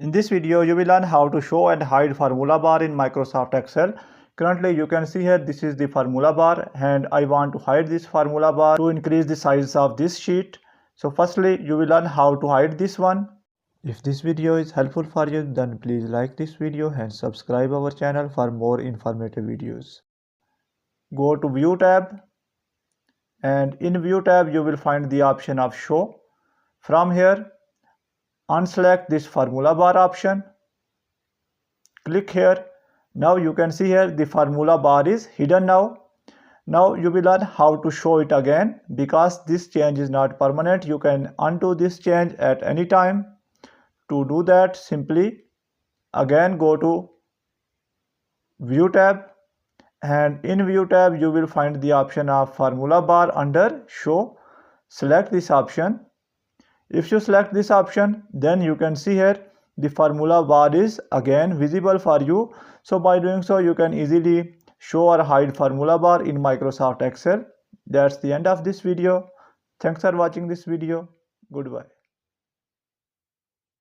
In this video, you will learn how to show and hide formula bar in Microsoft Excel. Currently, you can see here this is the formula bar and I want to hide this formula bar to increase the size of this sheet. So firstly, you will learn how to hide this one. If this video is helpful for you, then please like this video and subscribe our channel for more informative videos. Go to View tab, and in View tab you will find the option of Show. From here, unselect this formula bar option. Click here. Now you can see here the formula bar is hidden now. Now you will learn how to show it again. Because this change is not permanent, you can undo this change at any time. To do that, simply again go to View tab, and in View tab you will find the option of formula bar under Show. Select this option. If you select this option, then you can see here the formula bar is again visible for you. So by doing so, you can easily show or hide formula bar in Microsoft Excel. That's the end of this video. Thanks for watching this video. Goodbye.